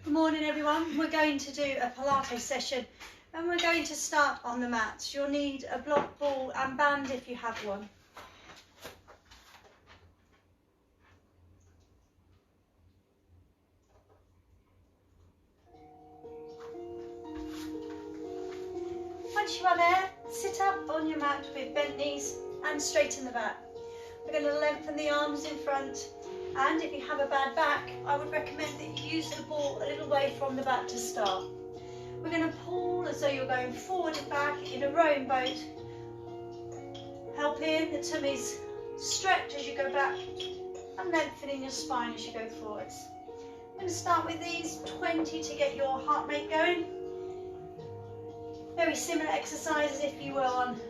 Good morning everyone. We're going to do a Pilates session and we're going to start on the mats. You'll need a block ball and band if you have one. Once you are there, sit up on your mat with bent knees and straighten the back. We're going to lengthen the arms in front, and if you have a bad back, I would recommend that you use the ball a little way from the back to start. We're going to pull as though you're going forward and back in a rowing boat, helping the tummies stretch as you go back and lengthening your spine as you go forwards. I'm going to start with these 20 to get your heart rate going. Very similar exercises if you were on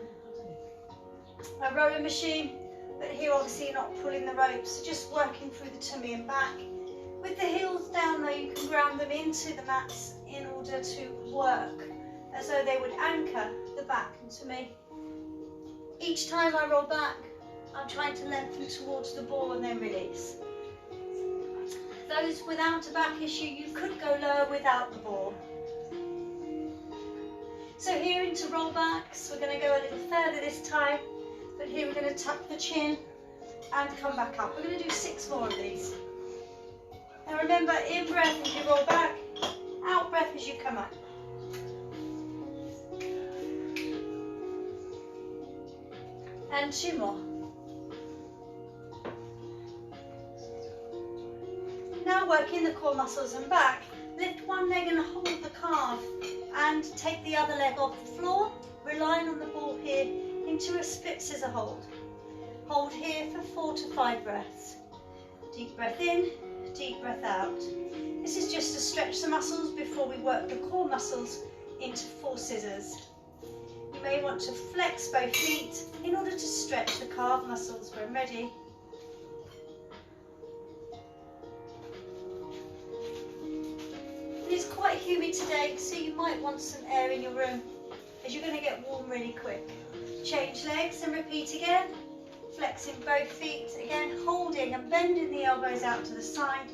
a rowing machine, but here obviously you're not pulling the ropes, so just working through the tummy and back. With the heels down though, you can ground them into the mats in order to work as though they would anchor the back and tummy. Each time I roll back, I'm trying to lengthen towards the ball and then release. Those without a back issue, you could go lower without the ball. So here into rollbacks, we're going to go a little further this time, but here we're going to tuck the chin and come back up. We're going to do 6 more of these. Now remember, in breath as you roll back, out breath as you come up. And 2 more. Now working the core muscles and back, lift one leg and hold the calf and take the other leg off the floor, relying on the ball here into a split scissor hold. Hold here for 4 to 5 breaths. Deep breath in, deep breath out. This is just to stretch the muscles before we work the core muscles into 4 scissors. You may want to flex both feet in order to stretch the calf muscles when ready. It's quite humid today, so you might want some air in your room as you're going to get warm really quick. Change legs and repeat again. Flexing both feet, again holding and bending the elbows out to the side,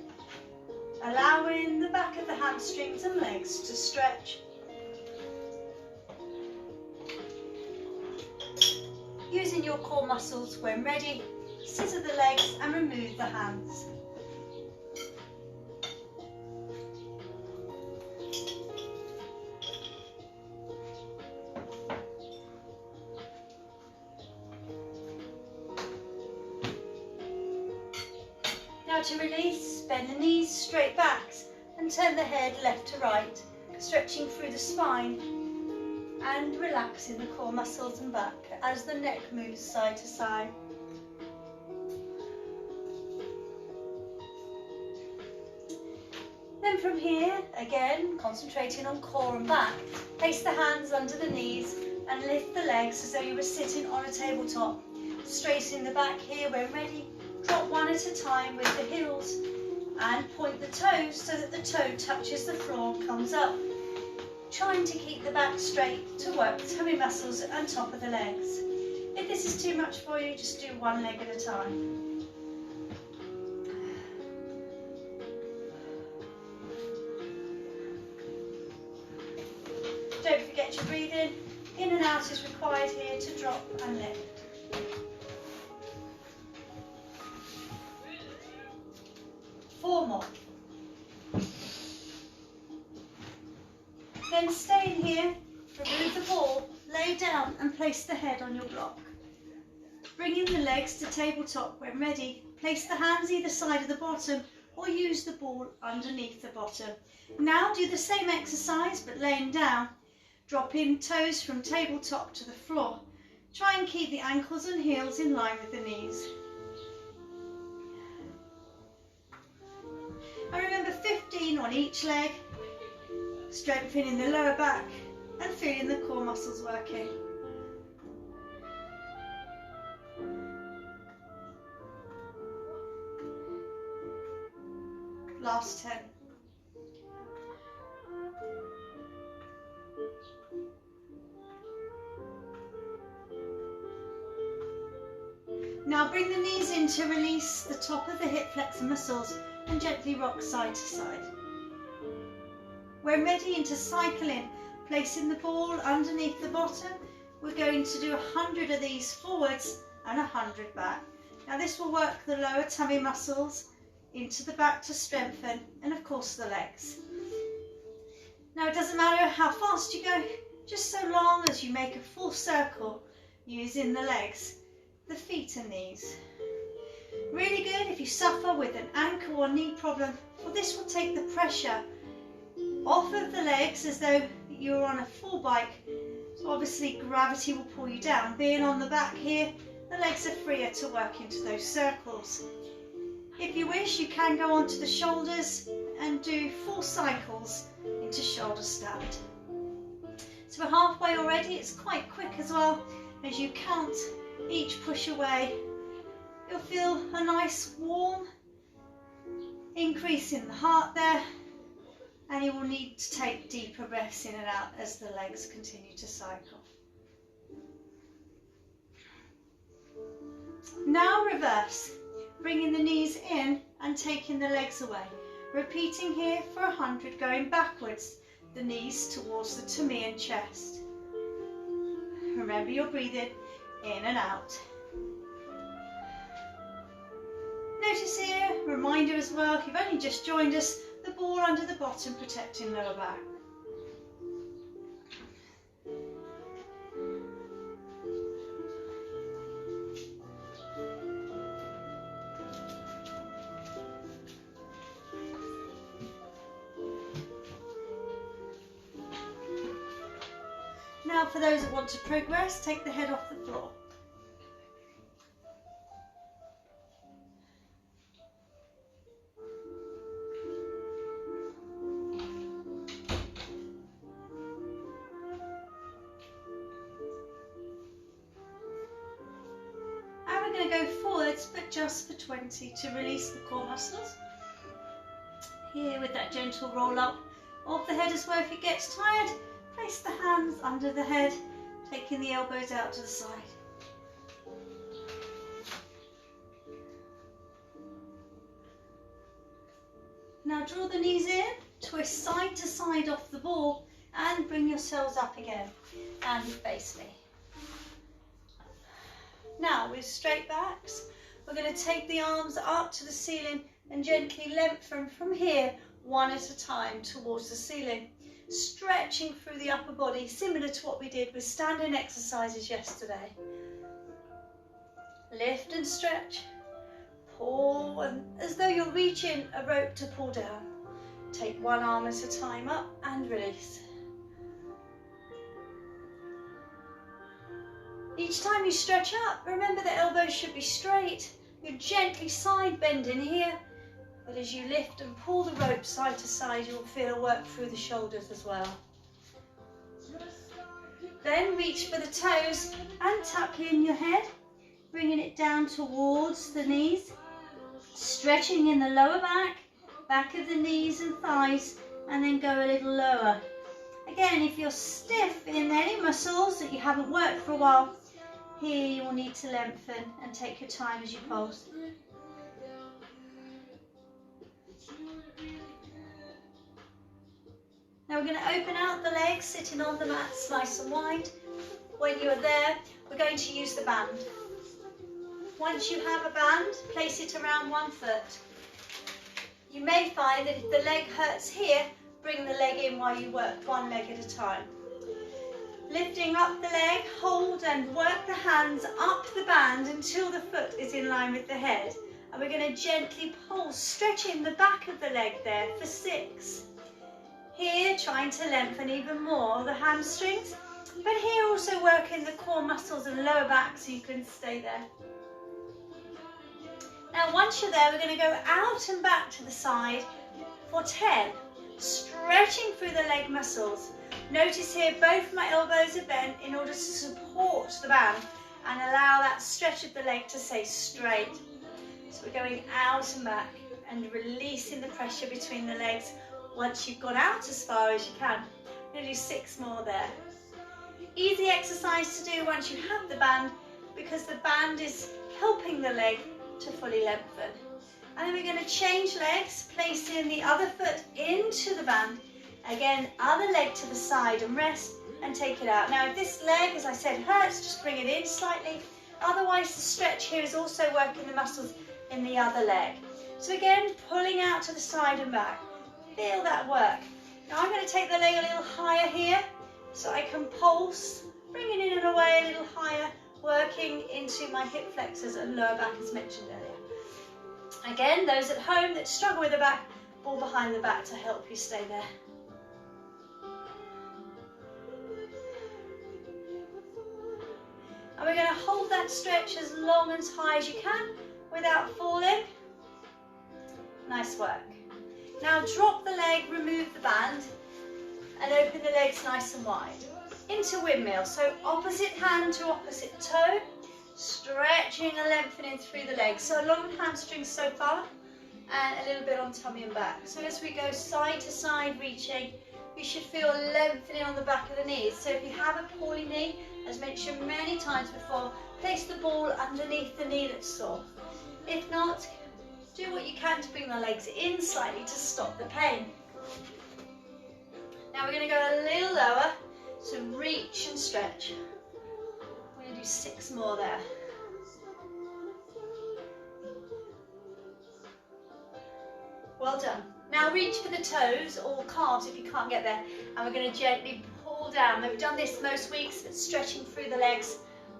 allowing the back of the hamstrings and legs to stretch. Using your core muscles when ready, scissor the legs and remove the hands. Now to release, bend the knees straight backs and turn the head left to right, stretching through the spine and relaxing the core muscles and back as the neck moves side to side. Then from here, again, concentrating on core and back, place the hands under the knees and lift the legs as though you were sitting on a tabletop. Straightening the back here when ready. Drop one at a time with the heels and point the toes so that the toe touches the floor and comes up. Trying to keep the back straight to work the tummy muscles and top of the legs. If this is too much for you, just do one leg at a time. Don't forget your breathing. In and out is required here to drop and lift. More. Then stay in here, remove the ball, lay down and place the head on your block. Bring in the legs to tabletop when ready. Place the hands either side of the bottom or use the ball underneath the bottom. Now do the same exercise but laying down. Drop in toes from tabletop to the floor. Try and keep the ankles and heels in line with the knees. And remember 15 on each leg, strengthening the lower back and feeling the core muscles working. Last 10. Now bring the knees in to release the top of the hip flexor muscles and gently rock side to side. When ready into cycling, placing the ball underneath the bottom, we're going to do 100 of these forwards and 100 back. Now this will work the lower tummy muscles into the back to strengthen, and of course the legs. Now it doesn't matter how fast you go, just so long as you make a full circle using the legs, the feet and knees. Really good if you suffer with an ankle or knee problem, well, this will take the pressure off of the legs as though you're on a full bike. So obviously gravity will pull you down. Being on the back here, the legs are freer to work into those circles. If you wish, you can go onto the shoulders and do full cycles into shoulder stand. So we're halfway already. It's quite quick as well. As you count each push away, you'll feel a nice warm increase in the heart there, and you will need to take deeper breaths in and out as the legs continue to cycle. Now reverse, bringing the knees in and taking the legs away. Repeating here for 100, going backwards, the knees towards the tummy and chest. Remember your breathing in and out. Notice here, reminder as well, if you've only just joined us, the ball under the bottom protecting lower back. Now for those that want to progress, take the head off the floor. And we're going to go forwards, but just for 20 to release the core muscles. Here with that gentle roll up of the head as well. If it gets tired, place the hands under the head, taking the elbows out to the side. Now draw the knees in, twist side to side off the ball, and bring yourselves up again and face me. Now with straight backs, we're going to take the arms up to the ceiling and gently lengthen from here, one at a time, towards the ceiling. Stretching through the upper body, similar to what we did with standing exercises yesterday. Lift and stretch, pull, and as though you're reaching a rope to pull down. Take one arm at a time up and release. Each time you stretch up, remember the elbows should be straight. You're gently side bending here. But as you lift and pull the rope side to side, you'll feel a work through the shoulders as well. Then reach for the toes and tuck in your head, bringing it down towards the knees, stretching in the lower back, back of the knees and thighs, and then go a little lower. Again, if you're stiff in any muscles that you haven't worked for a while, here you will need to lengthen and take your time as you pulse. Now we're going to open out the legs, sitting on the mats nice and wide. When you are there, we're going to use the band. Once you have a band, place it around one foot. You may find that if the leg hurts here, bring the leg in while you work one leg at a time. Lifting up the leg, hold and work the hands up the band until the foot is in line with the head. And we're going to gently pull, stretching the back of the leg there for 6. Here, trying to lengthen even more the hamstrings, but here also working the core muscles and lower back so you can stay there. Now once you're there, we're going to go out and back to the side for 10, stretching through the leg muscles. Notice here both my elbows are bent in order to support the band and allow that stretch of the leg to stay straight. So we're going out and back and releasing the pressure between the legs. Once you've gone out as far as you can, we're going to do 6 more there. Easy exercise to do once you have the band, because the band is helping the leg to fully lengthen. And then we're going to change legs, placing the other foot into the band Again, other leg to the side and rest and take it out. Now if this leg, as I said, hurts, just bring it in slightly. Otherwise the stretch here is also working the muscles in the other leg. So again, pulling out to the side and back. Feel that work. Now I'm going to take the leg a little higher here so I can pulse, bring it in and away a little higher, working into my hip flexors and lower back as mentioned earlier. Again, those at home that struggle with the back, ball behind the back to help you stay there. And we're going to hold that stretch as long and as high as you can without falling. Nice work. Now drop the leg, remove the band, and open the legs nice and wide. Into windmill, so opposite hand to opposite toe, stretching and lengthening through the legs. So long hamstrings so far, and a little bit on tummy and back. So as we go side to side reaching, you should feel lengthening on the back of the knees. So if you have a poorly knee, as mentioned many times before, place the ball underneath the knee that's sore. If not, do what you can to bring the legs in slightly to stop the pain. Now we're going to go a little lower, so reach and stretch. We're going to do 6 more there. Well done. Now reach for the toes or calves if you can't get there, and we're going to gently pull down. Now, we've done this most weeks, but stretching through the legs,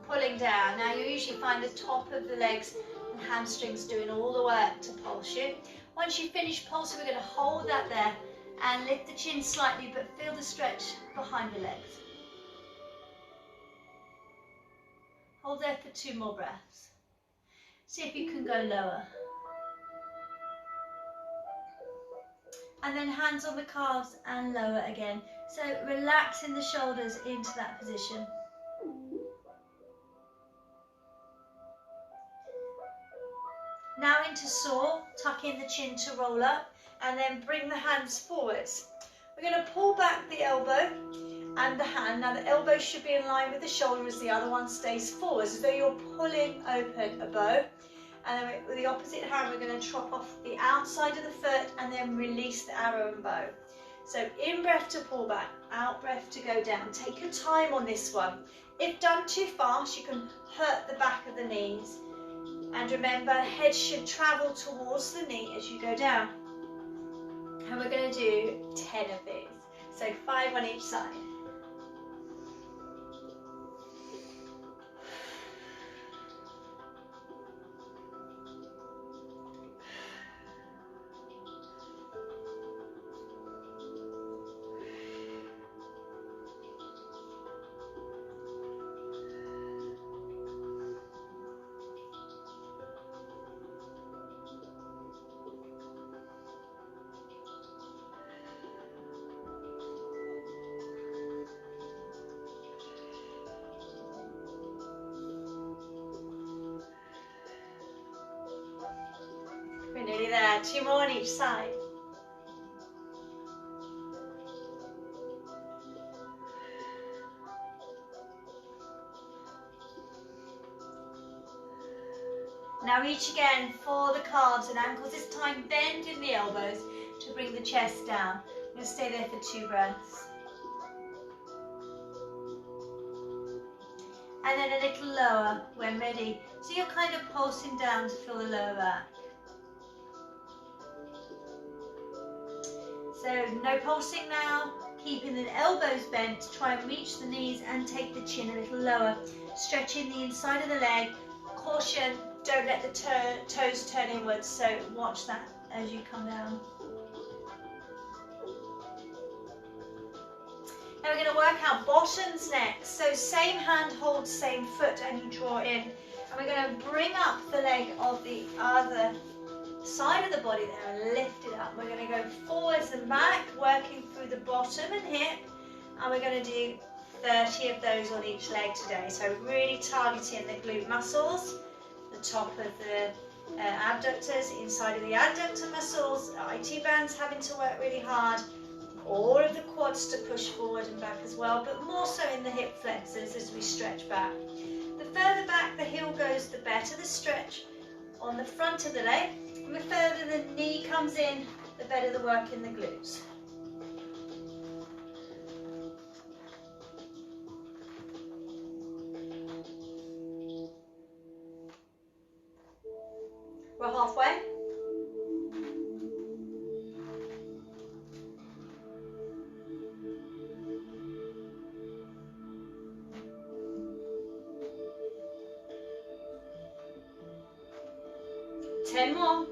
pulling down. Now you usually find the top of the legs and hamstrings doing all the work to pulse you. Once you finish pulsing, we're going to hold that there and lift the chin slightly, but feel the stretch behind the legs. Hold there for 2 more breaths. See if you can go lower. And then hands on the calves and lower again. So relaxing the shoulders into that position. Now into saw, tuck in the chin to roll up, and then bring the hands forwards. We're going to pull back the elbow and the hand. Now the elbow should be in line with the shoulder as the other one stays forward, as though you're pulling open a bow. And then with the opposite hand, we're going to chop off the outside of the foot and then release the arrow and bow. So in breath to pull back, out breath to go down. Take your time on this one. If done too fast, you can hurt the back of the knees. And remember, head should travel towards the knee as you go down. And we're going to do 10 of these. So 5 on each side. We're nearly there. 2 more on each side. Now reach again for the calves and ankles. This time bend in the elbows to bring the chest down. I'm going to stay there for 2 breaths. And then a little lower when ready. So you're kind of pulsing down to feel the lower back. So no pulsing now, keeping the elbows bent, try and reach the knees and take the chin a little lower. Stretching the inside of the leg. Caution, don't let the toes turn inwards, so watch that as you come down. Now we're going to work our bottoms next. So same hand holds same foot and you draw in. And we're going to bring up the leg of the other side of the body there and lift it up. We're going to go forwards and back, working through the bottom and hip, and we're going to do 30 of those on each leg today. So really targeting the glute muscles, the top of the abductors, inside of the adductor muscles, IT bands having to work really hard, all of the quads to push forward and back as well, but more so in the hip flexors as we stretch back. The further back the heel goes, the better the stretch on the front of the leg. And the further the knee comes in, the better the work in the glutes. We're halfway. Ten more.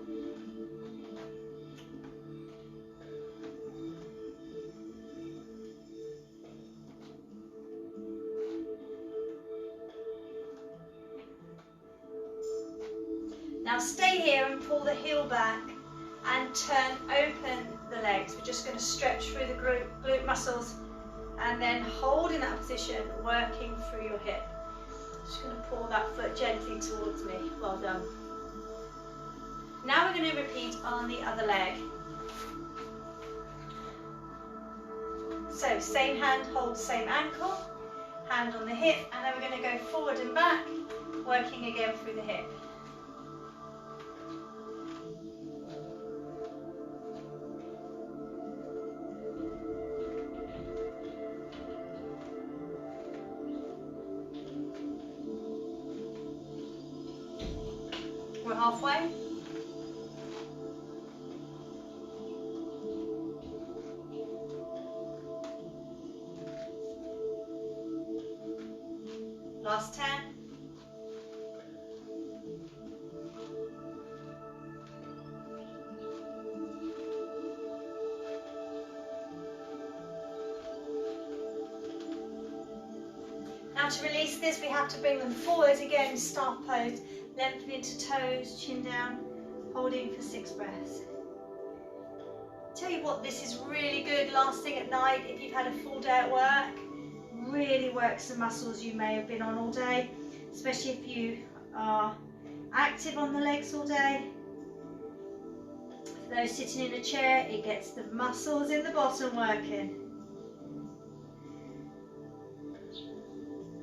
Now stay here and pull the heel back and turn open the legs. We're just going to stretch through the glute muscles and then hold in that position, working through your hip. Just going to pull that foot gently towards me. Well done. Now we're going to repeat on the other leg. So same hand holds same ankle, hand on the hip, and then we're going to go forward and back, working again through the hip. We're halfway. Last 10. Now to release this, we have to bring them forward again, star pose, lengthen into toes, chin down, holding for 6 breaths. Tell you what, this is really good last thing at night if you've had a full day at work. Really works the muscles you may have been on all day, especially if you are active on the legs all day. For those sitting in a chair, it gets the muscles in the bottom working.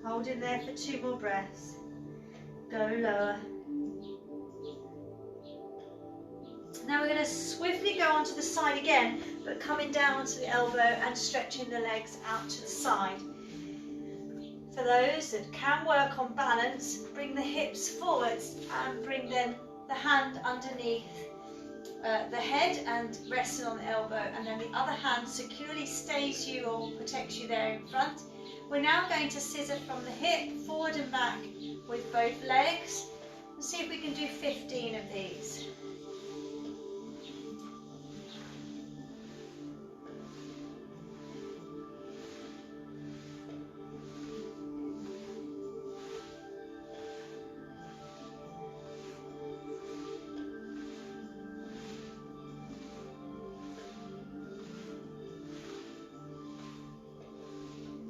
Hold in there for 2 more breaths. Go lower. Now we're going to swiftly go onto the side again, but coming down onto the elbow and stretching the legs out to the side. For those that can work on balance, bring the hips forwards and bring then the hand underneath the head and resting on the elbow, and then the other hand securely stays you or protects you there in front. We're now going to scissor from the hip forward and back with both legs and see if we can do 15 of these.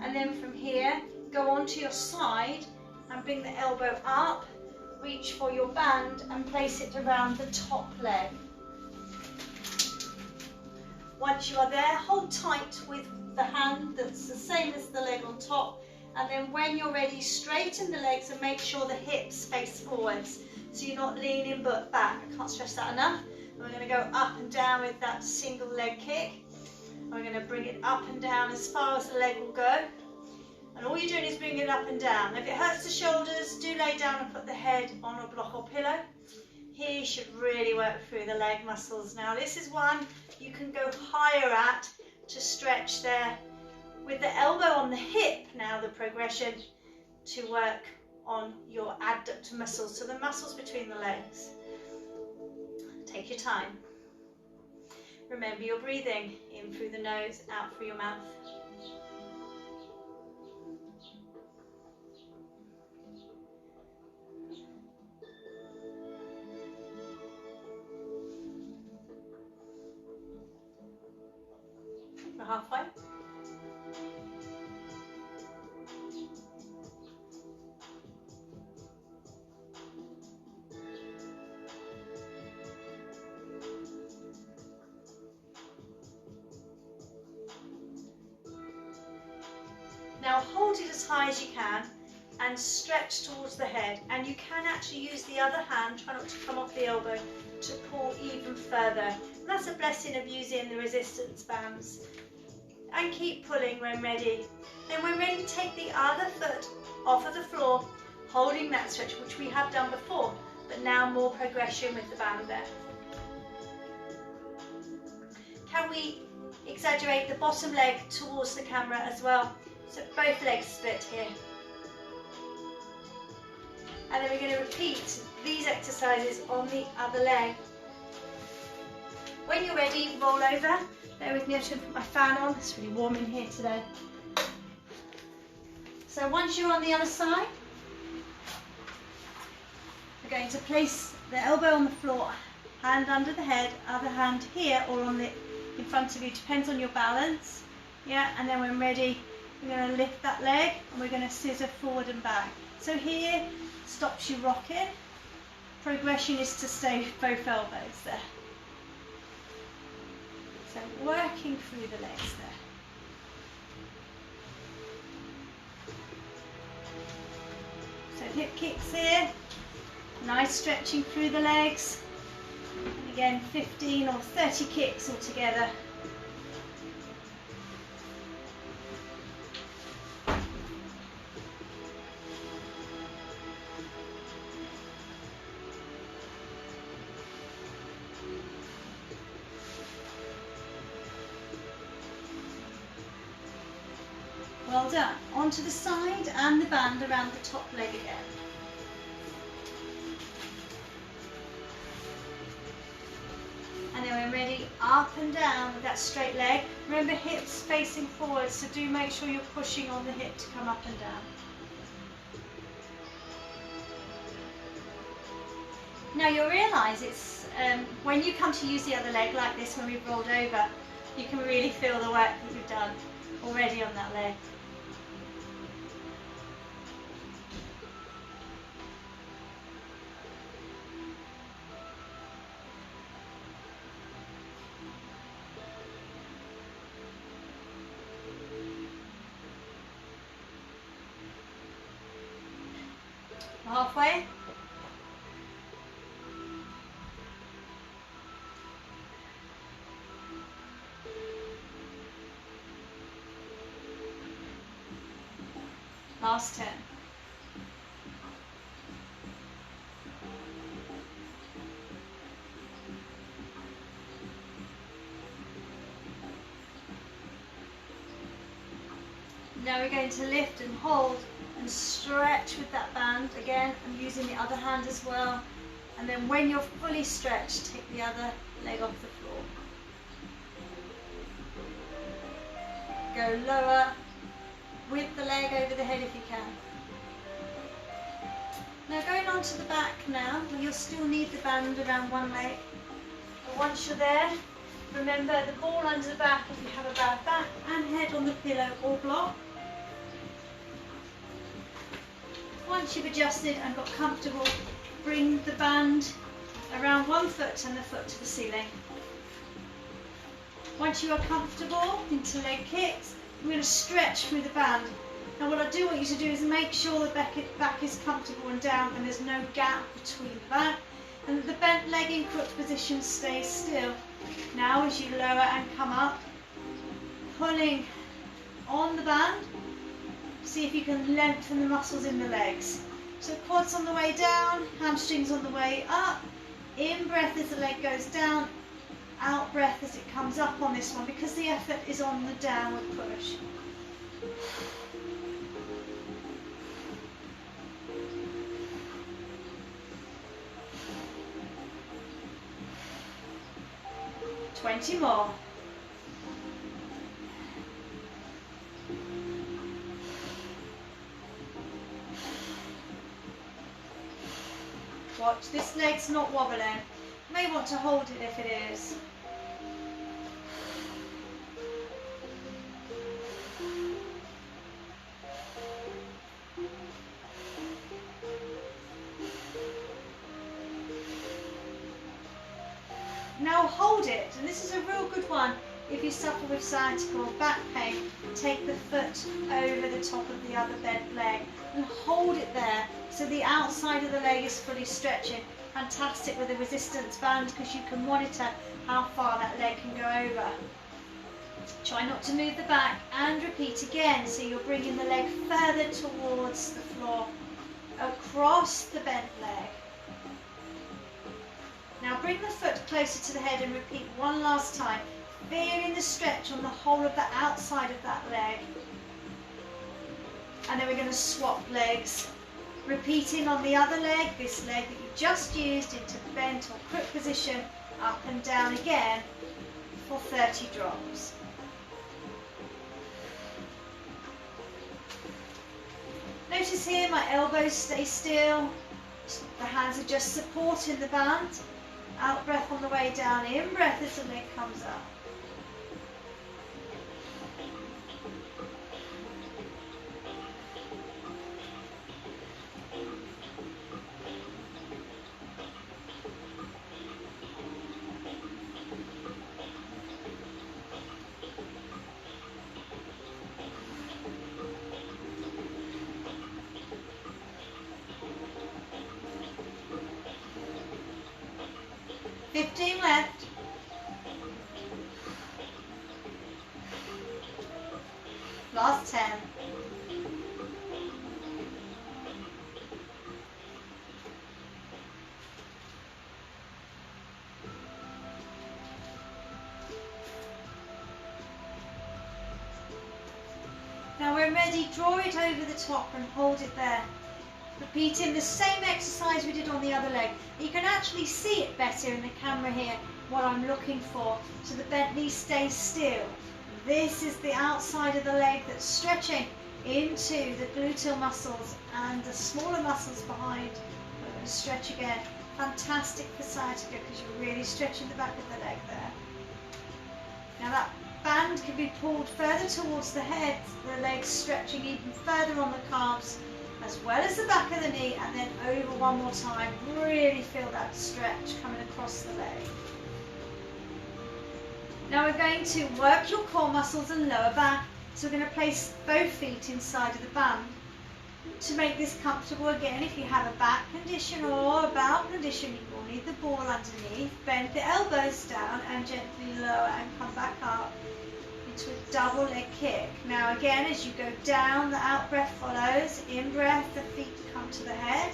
And then from here, go onto your side and bring the elbow up, reach for your band and place it around the top leg. Once you are there, hold tight with the hand that's the same as the leg on top, and then when you're ready, straighten the legs and make sure the hips face forwards, so you're not leaning but back. I can't stress that enough. And we're going to go up and down with that single leg kick. We're going to bring it up and down as far as the leg will go. And all you're doing is bringing it up and down. If it hurts the shoulders, do lay down and put the head on a block or pillow. Here you should really work through the leg muscles. Now this is one you can go higher at to stretch there with the elbow on the hip. Now the progression to work on your adductor muscles, so the muscles between the legs. Take your time. Remember your breathing, in through the nose, out through your mouth. We're halfway. Now hold it as high as you can and stretch towards the head, and you can actually use the other hand, try not to come off the elbow, to pull even further. And that's a blessing of using the resistance bands. And keep pulling when ready. Then when ready, take the other foot off of the floor, holding that stretch, which we have done before, but now more progression with the band there. Can we exaggerate the bottom leg towards the camera as well? So both legs split here. And then we're going to repeat these exercises on the other leg. When you're ready, roll over. Bear with me, I'm just going to put my fan on. It's really warm in here today. So once you're on the other side, we're going to place the elbow on the floor, hand under the head, other hand here or on the in front of you, depends on your balance. Yeah, and then when ready, we're going to lift that leg and we're going to scissor forward and back. So here stops you rocking. Progression is to stay with both elbows there. So working through the legs there. So hip kicks here, nice stretching through the legs. And again, 15 or 30 kicks altogether. Well done. Onto the side and the band around the top leg again. And then when ready, up and down with that straight leg. Remember, hips facing forward, so do make sure you're pushing on the hip to come up and down. Now you'll realise it's when you come to use the other leg like this when we've rolled over, you can really feel the work that you've done already on that leg. Halfway. Last 10. Now we're going to lift and hold and stretch with that band again. I'm using the other hand as well. And then when you're fully stretched, take the other leg off the floor. Go lower with the leg over the head if you can. Now going on to the back now, you'll still need the band around one leg. But once you're there, remember the ball under the back if you have a bad back and head on the pillow or block. Once you've adjusted and got comfortable, bring the band around one foot and the foot to the ceiling. Once you are comfortable into leg kicks, we're going to stretch through the band. Now what I do want you to do is make sure the back is comfortable and down and there's no gap between the back, and that the bent leg in crook position stays still. Now as you lower and come up, pulling on the band, see if you can lengthen the muscles in the legs. So quads on the way down, hamstrings on the way up. In breath as the leg goes down, out breath as it comes up on this one, because the effort is on the downward push. Twenty more. Watch, this leg's not wobbling. You may want to hold it if it is. Now hold it, and this is a real good one if you suffer with sciatica or back pain. Take the foot over the top of the other bent leg and hold it there so the outside of the leg is fully stretching. Fantastic with a resistance band because you can monitor how far that leg can go over. Try not to move the back and repeat again, so you're bringing the leg further towards the floor, across the bent leg. Now bring the foot closer to the head and repeat one last time, feeling the stretch on the whole of the outside of that leg. And then we're going to swap legs, repeating on the other leg, this leg that you just used, into bent or crook position, up and down again for 30 drops. Notice here my elbows stay still, the hands are just supporting the band. Out breath on the way down, in breath as the leg comes up. Left. Last 10. Now we're ready, draw it over the top and hold it there. Repeating the same exercise we did on the other leg. You can actually see it better in the camera here, what I'm looking for, so the bent knee stays still. This is the outside of the leg that's stretching into the gluteal muscles and the smaller muscles behind. We're going to stretch again. Fantastic for sciatica because you're really stretching the back of the leg there. Now that band can be pulled further towards the head, the legs stretching even further on the calves, as well as the back of the knee, and then over one more time. Really feel that stretch coming across the leg. Now we're going to work your core muscles and lower back. So we're going to place both feet inside of the band. To make this comfortable, again, if you have a back condition or a bowel condition, you will need the ball underneath. Bend the elbows down and gently lower and come back up into a double leg kick. Now again, as you go down, the out breath follows. In breath, the feet come to the head.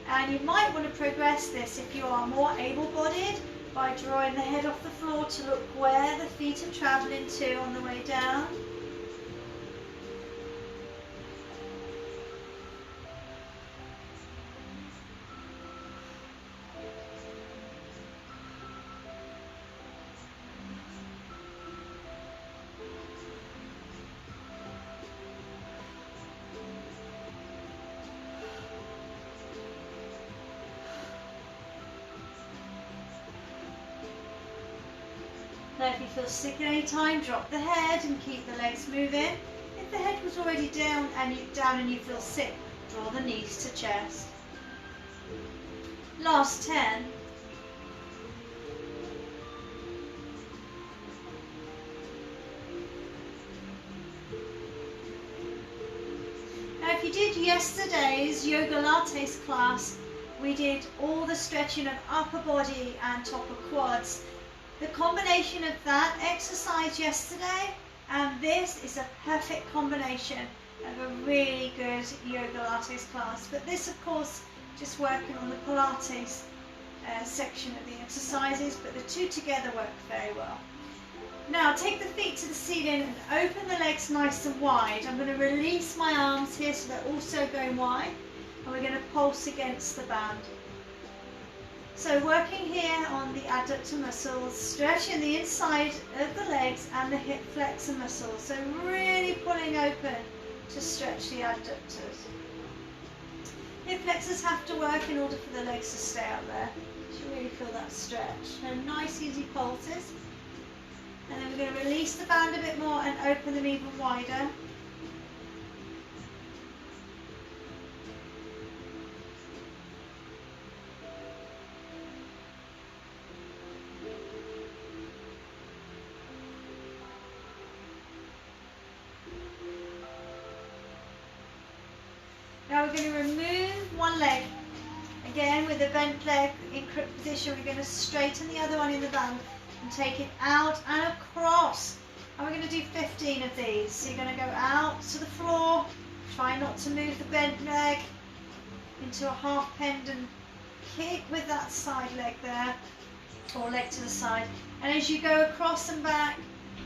And you might want to progress this if you are more able-bodied by drawing the head off the floor to look where the feet are traveling to on the way down. Now if you feel sick at any time, drop the head and keep the legs moving. If the head was already down and you feel sick, draw the knees to chest. Last 10. Now if you did yesterday's Yoga Pilates class, we did all the stretching of upper body and top of quads. The combination of that exercise yesterday and this is a perfect combination of a really good Yoga Pilates class. But this, of course, just working on the Pilates section of the exercises, but the two together work very well. Now take the feet to the ceiling and open the legs nice and wide. I'm going to release my arms here so they're also going wide, and we're going to pulse against the band. So working here on the adductor muscles, stretching the inside of the legs and the hip flexor muscles. So really pulling open to stretch the adductors. Hip flexors have to work in order for the legs to stay up there. So you really feel that stretch. So nice easy pulses. And then we're going to release the band a bit more and open them even wider. Now we're going to remove one leg. Again, with the bent leg in crook position, we're going to straighten the other one in the band and take it out and across. And we're going to do 15 of these. So you're going to go out to the floor, try not to move the bent leg into a half pendant kick with that side leg there, or leg to the side. And as you go across and back,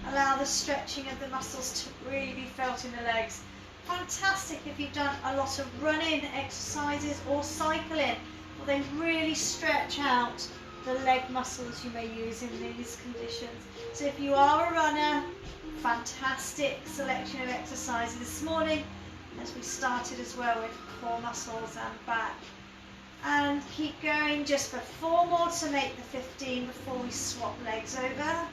allow the stretching of the muscles to really be felt in the legs. Fantastic if you've done a lot of running exercises or cycling. Well, they really stretch out the leg muscles you may use in these conditions. So if you are a runner, fantastic selection of exercises this morning, as we started as well with core muscles and back. And keep going just for 4 more to make the 15 before we swap legs over.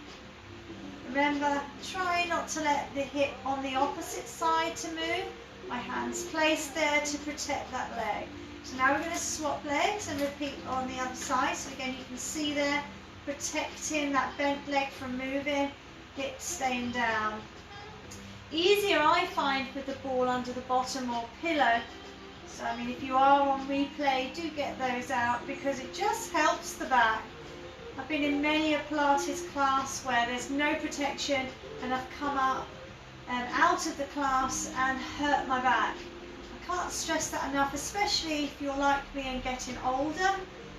Remember, try not to let the hip on the opposite side to move. My hand's placed there to protect that leg. So now we're going to swap legs and repeat on the other side. So again, you can see there, protecting that bent leg from moving, hips staying down. Easier, I find, with the ball under the bottom or pillow. So I mean, if you are on replay, do get those out because it just helps the back. I've been in many a Pilates class where there's no protection and I've come up and out of the class and hurt my back. I can't stress that enough, especially if you're like me and getting older.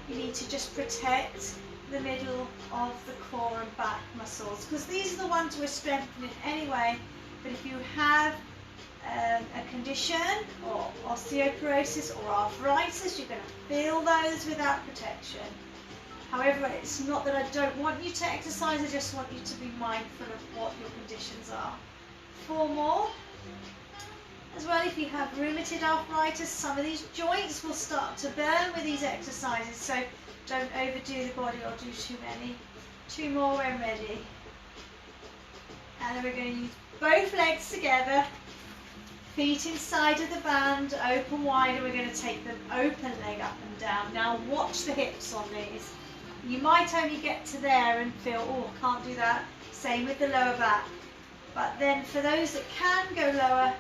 You need to just protect the middle of the core and back muscles because these are the ones we're strengthening anyway. But if you have a condition or osteoporosis or arthritis, you're going to feel those without protection. However, it's not that I don't want you to exercise, I just want you to be mindful of what your conditions are. 4 more. As well, if you have rheumatoid arthritis, some of these joints will start to burn with these exercises, so don't overdo the body or do too many. 2 more when ready. And then we're going to use both legs together, feet inside of the band, open wide, and we're going to take the open leg up and down. Now watch the hips on these. You might only get to there and feel, oh, can't do that. Same with the lower back. But then for those that can go lower,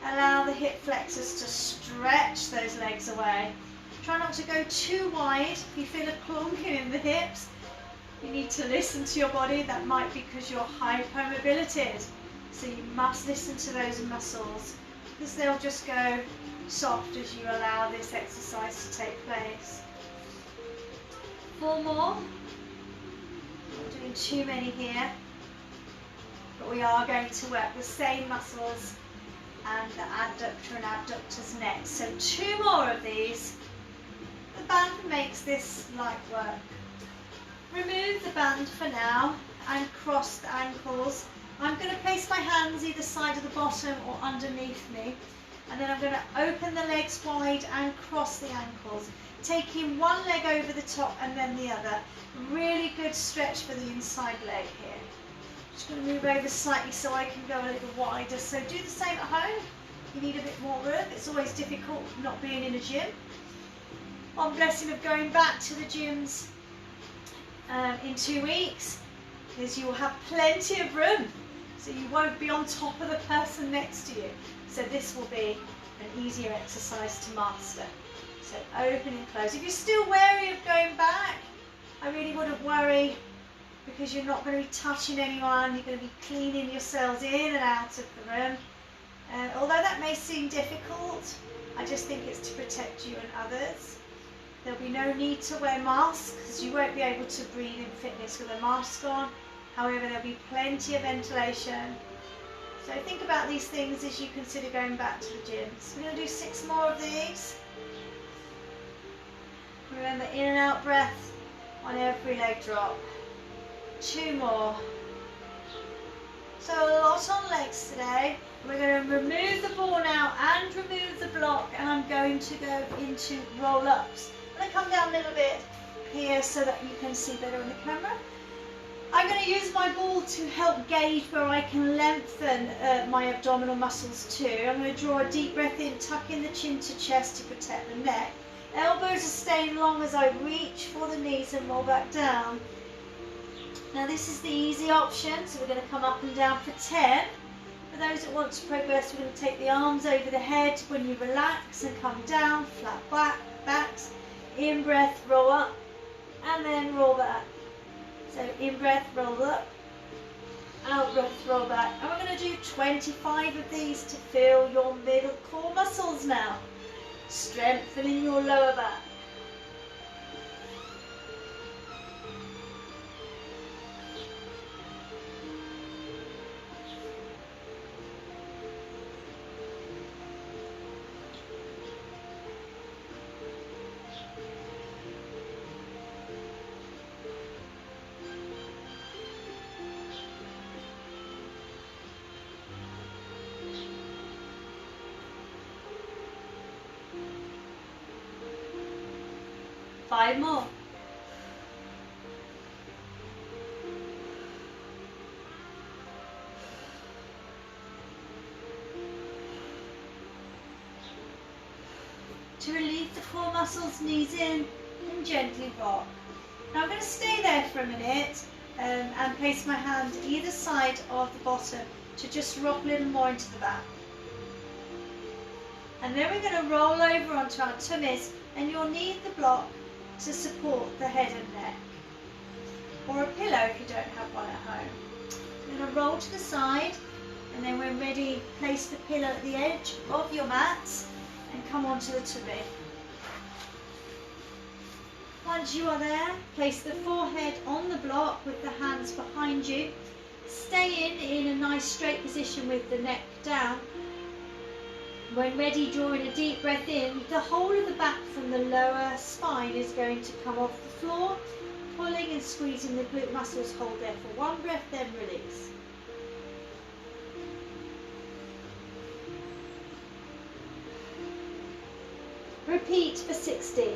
allow the hip flexors to stretch those legs away. Try not to go too wide. If you feel a clunking in the hips, you need to listen to your body. That might be because you're hypermobility. So you must listen to those muscles because they'll just go soft as you allow this exercise to take place. 4 more. Not doing too many here, but we are going to work the same muscles and the adductor and abductors next. So 2 more of these. The band makes this light work. Remove the band for now and cross the ankles. I'm going to place my hands either side of the bottom or underneath me, and then I'm going to open the legs wide and cross the ankles, taking one leg over the top and then the other. Really good stretch for the inside leg here. Just going to move over slightly so I can go a little wider. So do the same at home. You need a bit more room. It's always difficult not being in a gym. One blessing of going back to the gyms in 2 weeks is you will have plenty of room. So you won't be on top of the person next to you. So this will be an easier exercise to master. So open and close. If you're still wary of going back, I really wouldn't worry because you're not going to be touching anyone. You're going to be cleaning yourselves in and out of the room. Although that may seem difficult, I just think it's to protect you and others. There'll be no need to wear masks because you won't be able to breathe in fitness with a mask on. However, there'll be plenty of ventilation. So think about these things as you consider going back to the gym. So we're going to do 6 more of these. Remember, in and out breath on every leg drop. 2 more. So a lot on legs today. We're going to remove the ball now and remove the block, and I'm going to go into roll-ups. I'm going to come down a little bit here so that you can see better in the camera. I'm going to use my ball to help gauge where I can lengthen my abdominal muscles too. I'm going to draw a deep breath in, tuck in the chin to chest to protect the neck. Elbows are staying long as I reach for the knees and roll back down. Now this is the easy option, so we're going to come up and down for 10. For those that want to progress, we're going to take the arms over the head when you relax and come down, flat backs. In breath, roll up, and then roll back. So in breath, roll up, out breath, roll back. And we're going to do 25 of these to feel your middle core muscles now. Strengthening your lower back. 5 more. To relieve the core muscles, knees in, and gently rock. Now I'm going to stay there for a minute and place my hand either side of the bottom to just rock a little more into the back. And then we're going to roll over onto our tummies, and you'll need the block to support the head and neck, or a pillow if you don't have one at home. We're going to roll to the side, and then when ready, place the pillow at the edge of your mat and come onto the tummy. Once you are there, place the forehead on the block with the hands behind you. Stay in a nice straight position with the neck down. When ready, drawing a deep breath in, the whole of the back from the lower spine is going to come off the floor, pulling and squeezing the glute muscles. Hold there for one breath, then release. Repeat for 16.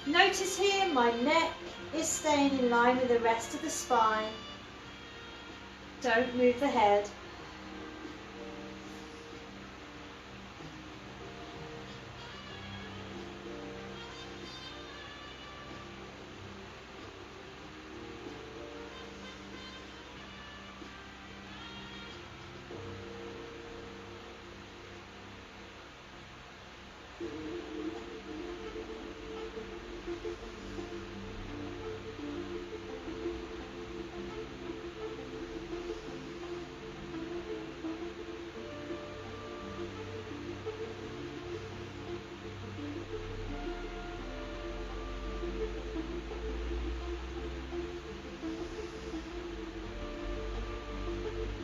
Notice here my neck is staying in line with the rest of the spine. Don't move the head.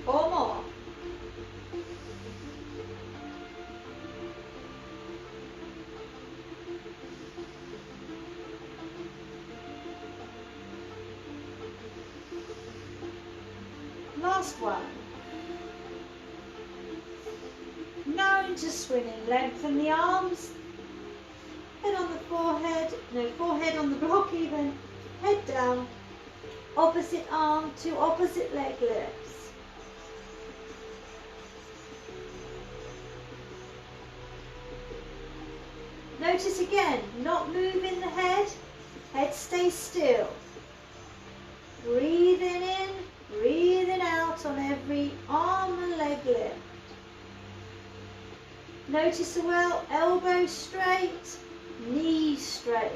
Or more. Last one. Now into swinging. Lengthen the arms. Head on the forehead. No, forehead on the block even. Head down. Opposite arm to opposite leg lifts. Notice again, not moving the head. Head stays still. Breathing in, breathing out on every arm and leg lift. Notice as well, elbows straight, knees straight.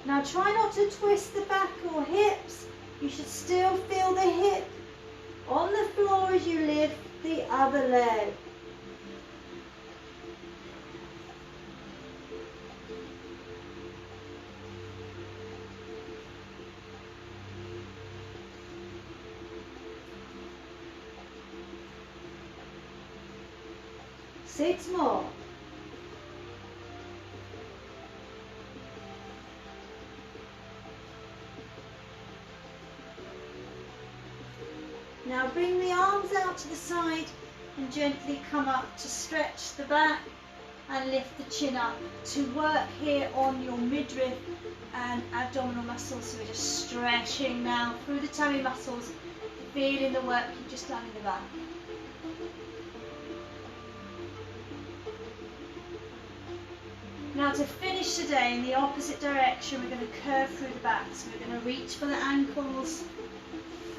Now try not to twist the back or hips. You should still feel the hip on the floor as you lift the other leg. Six more. Now bring the arms out to the side and gently come up to stretch the back and lift the chin up to work here on your midriff and abdominal muscles. So we're just stretching now through the tummy muscles, feeling the work you've just done in the back. Now to finish today in the opposite direction, we're going to curve through the back. So we're going to reach for the ankles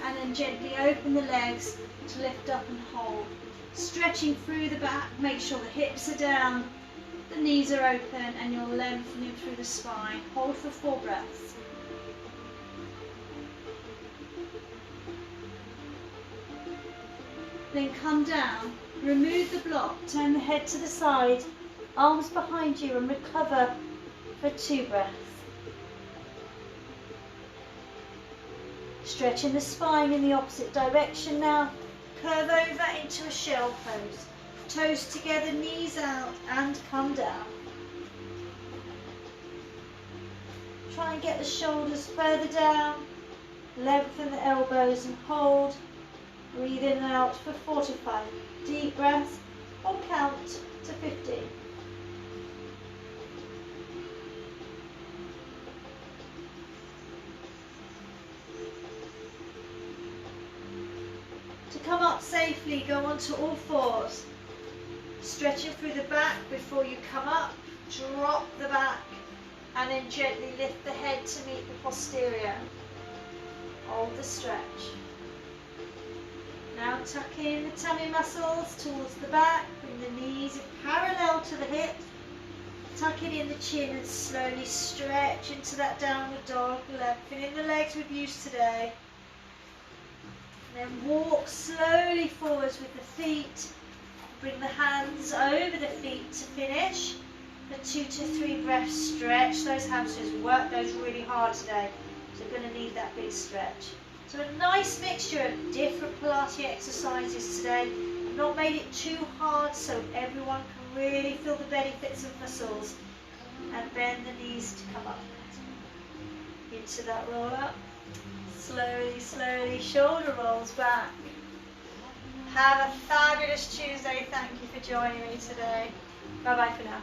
and then gently open the legs to lift up and hold. Stretching through the back, make sure the hips are down, the knees are open and you're lengthening through the spine. Hold for 4 breaths. Then come down, remove the block, turn the head to the side, arms behind you and recover for 2 breaths. Stretching the spine in the opposite direction now. Curve over into a shell pose. toes together, knees out, and come down. Try and get the shoulders further down. Lengthen the elbows and hold. Breathe in and out for 4 to 5 deep breaths, or count to 50. To come up safely, go onto all fours. Stretching through the back before you come up. Drop the back and then gently lift the head to meet the posterior. Hold the stretch. Now tuck in the tummy muscles towards the back. Bring the knees parallel to the hips. Tuck it in the chin and slowly stretch into that downward dog. Lengthening the legs we've used today. And then walk slowly forwards with the feet. Bring the hands over the feet to finish. The 2 to 3 breaths. Stretch those hamstrings. Work those really hard today. So you're going to need that big stretch. So a nice mixture of different Pilates exercises today. I've not made it too hard so everyone can really feel the benefits of muscles. And bend the knees to come up into that roll up. Slowly, slowly, shoulder rolls back. Have a fabulous Tuesday. Thank you for joining me today. Bye bye for now.